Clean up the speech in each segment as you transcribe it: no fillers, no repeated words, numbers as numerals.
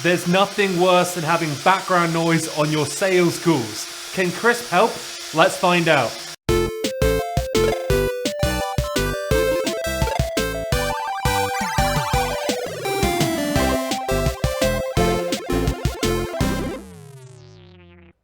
There's nothing worse than having background noise on your sales calls. Can Krisp help? Let's find out.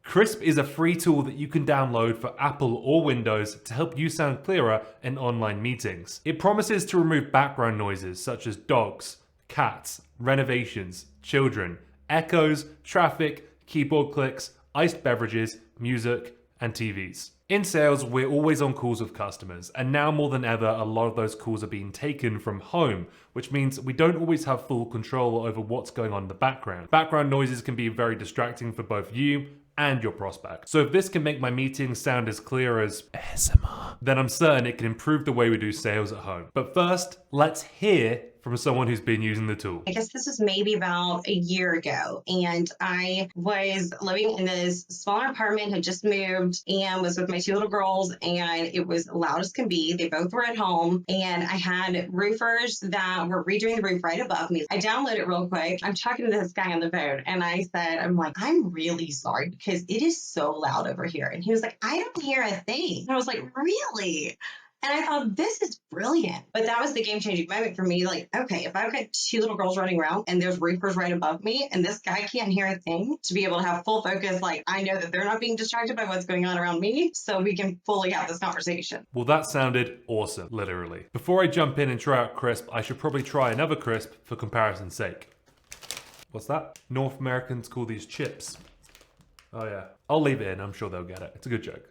Krisp is a free tool that you can download for Apple or Windows to help you sound clearer in online meetings. It promises to remove background noises such as dogs, cats, renovations, children, echoes, traffic, keyboard clicks, iced beverages, music, and TVs. In sales, we're always on calls with customers, and now more than ever, a lot of those calls are being taken from home, which means we don't always have full control over what's going on in the background. Background noises can be very distracting for both you and your prospect. So if this can make my meetings sound as clear as ASMR, then I'm certain it can improve the way we do sales at home. But first, let's hear from someone who's been using the tool. I guess this was maybe about a year ago, and I was living in this smaller apartment, had just moved, and was with my two little girls, and it was loud as can be. They both were at home, and I had roofers that were redoing the roof right above me. I downloaded it real quick. I'm talking to this guy on the phone, and I said, I'm really sorry because it is so loud over here. And he was like, I don't hear a thing. And I was like, really? And I thought, this is brilliant. But that was the game-changing moment for me. Like, okay, if I've got two little girls running around and there's roofers right above me and this guy can't hear a thing, to be able to have full focus, like I know that they're not being distracted by what's going on around me, so we can fully have this conversation. Well, that sounded awesome, literally. Before I jump in and try out Krisp, I should probably try another Krisp for comparison's sake. What's that? North Americans call these chips. Oh yeah. I'll leave it in, I'm sure they'll get it. It's a good joke.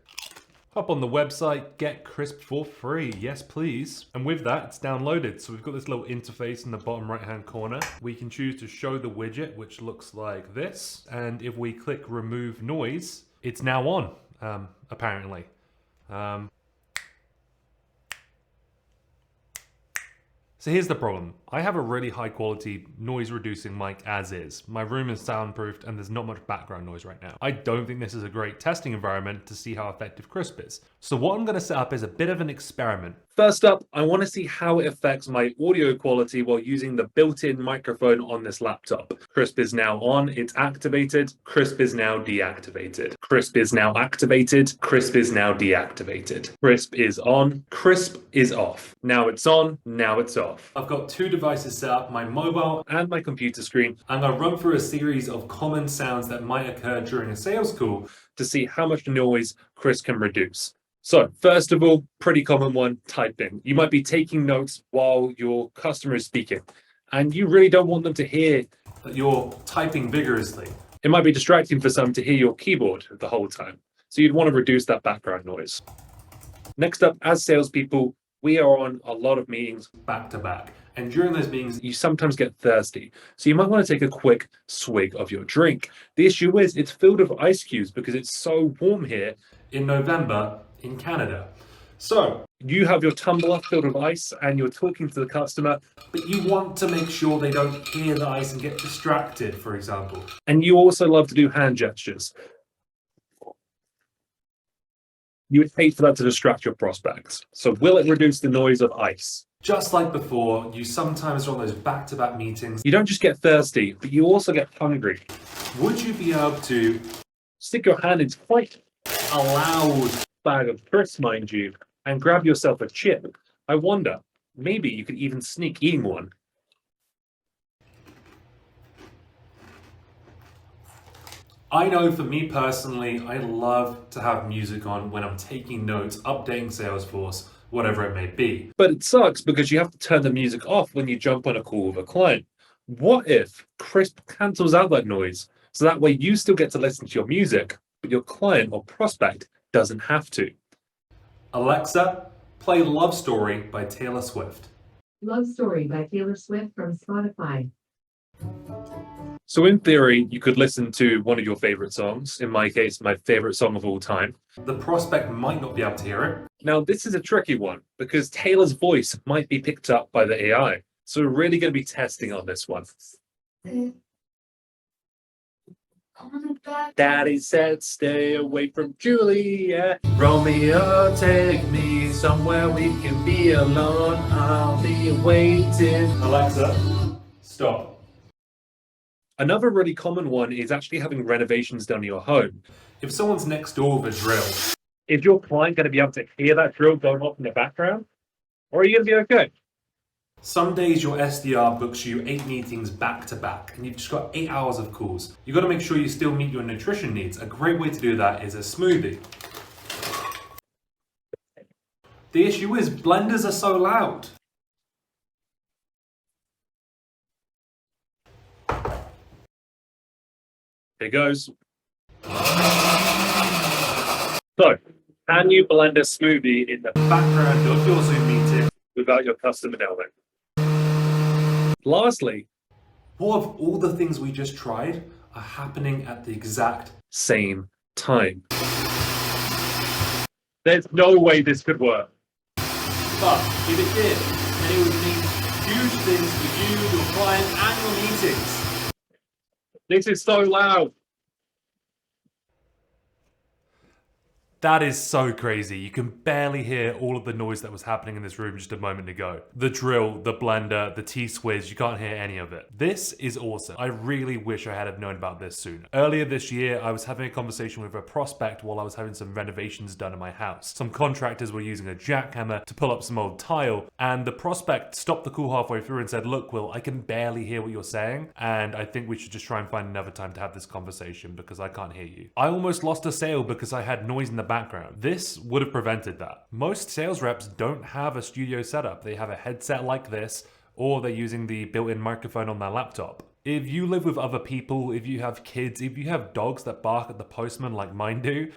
Hop on the website, get Krisp for free, yes please. And with that, it's downloaded. So we've got this little interface in the bottom right hand corner. We can choose to show the widget, which looks like this. And if we click remove noise, it's now on, apparently. So here's the problem. I have a really high quality noise reducing mic as is. My room is soundproofed and there's not much background noise right now. I don't think this is a great testing environment to see how effective Krisp is. So what I'm gonna set up is a bit of an experiment. First up, I wanna see how it affects my audio quality while using the built-in microphone on this laptop. Krisp is now on, it's activated. Krisp is now deactivated. Krisp is now activated. Krisp is now deactivated. Krisp is on, Krisp is off. Now it's on, now it's off. I've got two devices set up, my mobile and my computer screen. I'm gonna run through a series of common sounds that might occur during a sales call to see how much noise Krisp can reduce. So first of all, pretty common one, typing. You might be taking notes while your customer is speaking, and you really don't want them to hear that you're typing vigorously. It might be distracting for some to hear your keyboard the whole time. So you'd want to reduce that background noise. Next up, as salespeople, we are on a lot of meetings back to back. And during those meetings, you sometimes get thirsty. So you might want to take a quick swig of your drink. The issue is it's filled with ice cubes because it's so warm here in November in Canada. So you have your tumbler filled with ice and you're talking to the customer, but you want to make sure they don't hear the ice and get distracted, for example. And you also love to do hand gestures. You would hate for that to distract your prospects. So will it reduce the noise of ice? Just like before, you sometimes are on those back-to-back meetings. You don't just get thirsty, but you also get hungry. Would you be able to stick your hand into quite a loud bag of crisps, mind you, and grab yourself a chip? I wonder, maybe you could even sneak eating one. I know for me personally, I love to have music on when I'm taking notes, updating Salesforce, whatever it may be. But it sucks because you have to turn the music off when you jump on a call with a client. What if Krisp cancels out that noise so that way you still get to listen to your music, but your client or prospect doesn't have to? Alexa, play Love Story by Taylor Swift. Love Story by Taylor Swift from Spotify. So in theory, you could listen to one of your favorite songs. In my case, my favorite song of all time. The prospect might not be able to hear it. Now, this is a tricky one because Taylor's voice might be picked up by the AI. So we're really going to be testing on this one. Daddy said, stay away from Juliet. Romeo, take me somewhere we can be alone. I'll be waiting. Alexa, stop. Another really common one is actually having renovations done in your home. If someone's next door with a drill, is your client going to be able to hear that drill going off in the background? Or are you going to be okay? Some days your SDR books you 8 meetings back to back and you've just got 8 hours of calls. You've got to make sure you still meet your nutrition needs. A great way to do that is a smoothie. The issue is blenders are so loud. Here goes. So, can you blend a smoothie in the background of your Zoom meeting without your customer knowing? Lastly, what if all the things we just tried are happening at the exact same time? There's no way this could work. But if it did, then it would mean huge things for you, your client, and your meetings. This is so loud. That is so crazy. You can barely hear all of the noise that was happening in this room just a moment ago. The drill, the blender, the T-Swizz, you can't hear any of it. This is awesome. I really wish I had have known about this sooner. Earlier this year, I was having a conversation with a prospect while I was having some renovations done in my house. Some contractors were using a jackhammer to pull up some old tile, and the prospect stopped the call halfway through and said, "Look, Will, I can barely hear what you're saying, and I think we should just try and find another time to have this conversation because I can't hear you." I almost lost a sale because I had noise in the background. This would have prevented that. Most sales reps don't have a studio setup. They have a headset like this, or they're using the built-in microphone on their laptop. If you live with other people, if you have kids, if you have dogs that bark at the postman like mine do,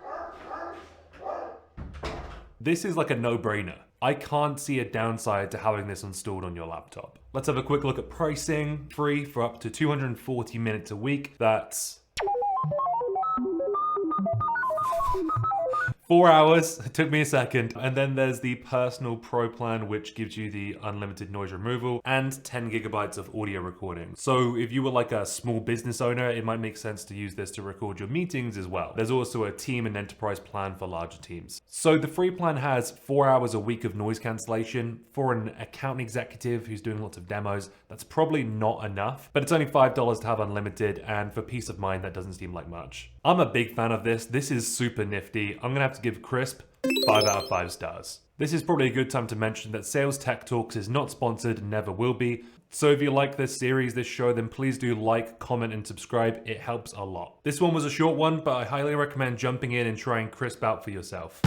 this is like a no-brainer. I can't see a downside to having this installed on your laptop. Let's have a quick look at pricing. Free for up to 240 minutes a week. That's 4 hours, it took me a second. And then there's the personal pro plan, which gives you the unlimited noise removal and 10 gigabytes of audio recording. So if you were like a small business owner, it might make sense to use this to record your meetings as well. There's also a team and enterprise plan for larger teams. So the free plan has 4 hours a week of noise cancellation. For an account executive who's doing lots of demos, that's probably not enough, but it's only $5 to have unlimited, and for peace of mind, that doesn't seem like much. I'm a big fan of this. This is super nifty. I'm gonna have to give Krisp 5 out of 5 stars. This is probably a good time to mention that Sales Tech Talks is not sponsored and never will be. So if you like this series, this show, then please do like, comment, and subscribe. It helps a lot. This one was a short one, but I highly recommend jumping in and trying Krisp out for yourself.